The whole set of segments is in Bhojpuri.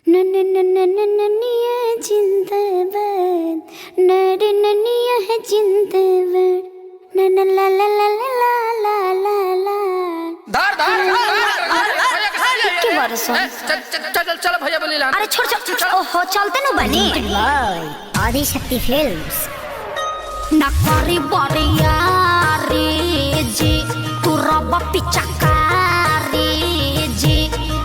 ननिया जिंदाबाद नरे ननिया है जिंदाबाद नन ला ला ला ला ला ला ला धर के बरस चल चल भैया बोली ला। अरे छोड़ छोड़ ओहो चलते न बनी आदि शक्ति फिल्म्स ना करी बरिया रे जी तू रब पिचकारी जी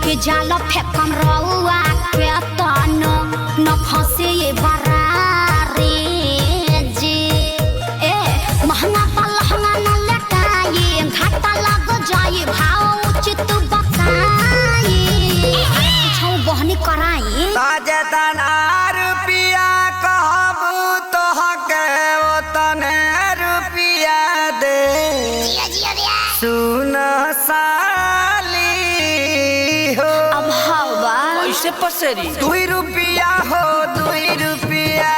के जाल फेकम रउआ के तन न फंसे ये बरारी जी ए महंगा पलहंगा न लटाई घाटा लग जाए भाव उचित बकाई छौ बहनी कराई ताजेतना रुपिया कहबू तो हके ओतने रुपिया दे सुन साली हो अब हवा ऐसे पसेरी 2 रुपिया हो 2 रुपिया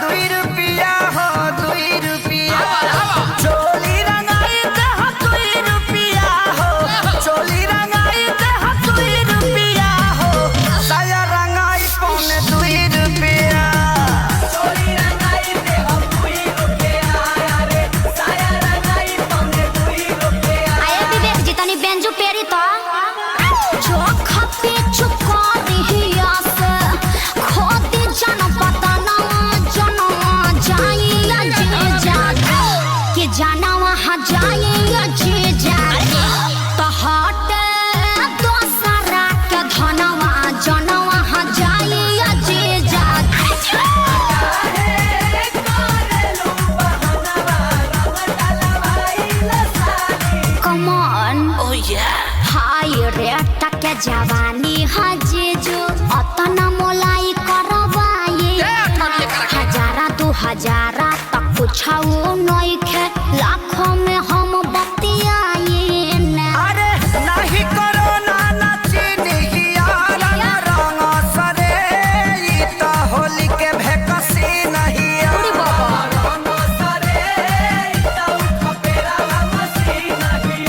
2 रुपिया हो 2 रुपिया चोली रंगाई दे हो 2 रुपिया हो चोली रंगाई दे हो 2 रुपिया हो साया रंगाई पौने 2 रुपिया चोली रंगाई दे हो 2 रुपिया अरे साया रंगाई पौने 2 रुपिया आया विवेक जी तनी बेंजू पेरी तो जो खपे चुका रहिया से खोदी जन पता ना जन जाइया जे जागे कि जाना वहाँ जाइया जे जागे तो हट दोसरा के धनवा जन वहाँ जाइया जे जागे Come on ओह या हाय रे टके जवानी हजे जो अतना मोलाई करवाए हजारा 2000 तक कुछाओ नइखे लाखों में हम बतियाए ना अरे नहीं करो ना चीनिया रंग सरे ई तो होली के भेकसी नहीं अरे बाबा रंग सरे ई तो खपेरा मसी नहीं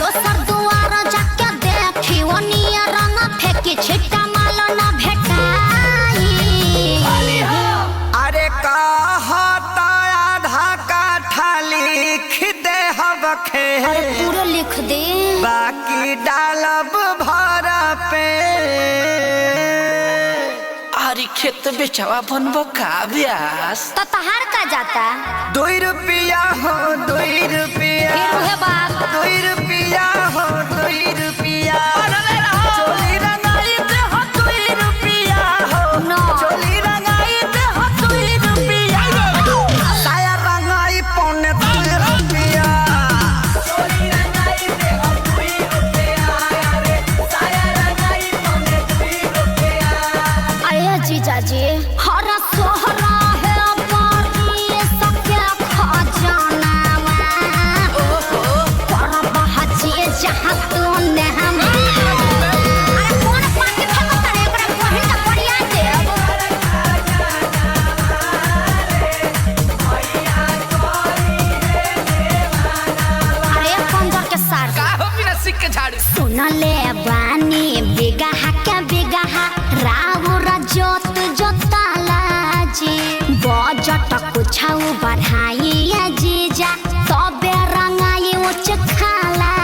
दोसर दुआर जाके देखी ओनिया रंग फेंकी छिट्टा माल ना भेटाई अरे कहता आधा काठा लिख दे हबखे अरे पूरा लिख दे बाकी डालब भर पे आरी खेत बेचवा बनबो का ब्यास तो तहार का जाता 2 रुपिया हो 2 रुपिया फिर उहे बात 2 रुपिया हो 2 रुपिया चोली रंगाई दे हो 2 रुपिया हो No. चोली रंगाई दे हो 2 रुपिया साया रंगाई पौने 2 रुपिया चोली रंगाई दे हो 2 रुपिया अरे साया रंगाई पौने 2 रुपिया अरे जीजा जी हरा सोहरा है बारी सबके खजाना पर बहचे जहाँ तू ने हम अरे कौन पाके फेंकता रे एकरा कहीं का बढ़िया देव अरे पंजर के सार का हो बिना सिक के झाड़ी सुनले बानी बिगहा के बिगहा राउर जोत जोताला जी बजट कुछाऊ बढ़ाई जीजा तबे रंगाई उच खाला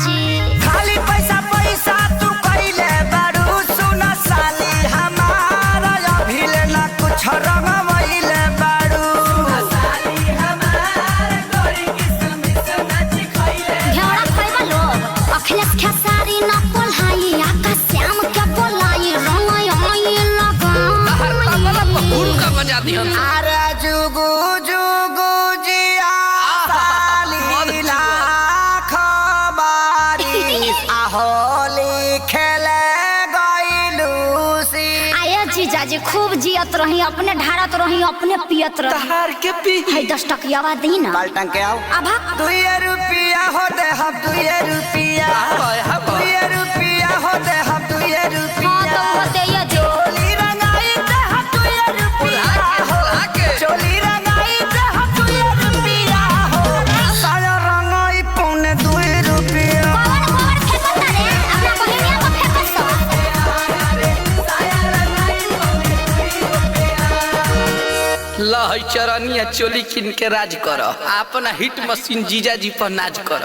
जी खाली पैसा पैसा तू कइले बारू सुन साली हमारा अभिले ना कुछ रंगवइले बारू साली हमारा गोरी किस्म से नाच खइले घेरा खैबा लोग अखिलेश खेसारी ना बोलाई आकाश श्याम के बोलाई रंगाई आई हर का वाला गुरु का बजा दिहन अरे जुगु जुगु जिया साली लाख बारी होली खेले गइलूसी आया जीजा जी खूब जियत रही अपने ढारत रही अपने पियत रही तहार के पी है 10 टकियावा दी ना बाल्टन के आओ अभा 2 रुपिया हो दे हम 2 रुपिया हाँ, 2 रुपिया हो दे हम 2 हाँ रुपिया तो वो दे ये दे चोली रंगाई दे हम 2 रुपिया हो चोली रंगाई दे हम 2 रुपिया हो साया रंगाई पौने 2 रुपिया कौन फेंकता रे अपना बहिनिया को फेंकस लहई चरनिया चोली किन के राज कर अपना हिट मशीन जीजा जी पर नाज कर।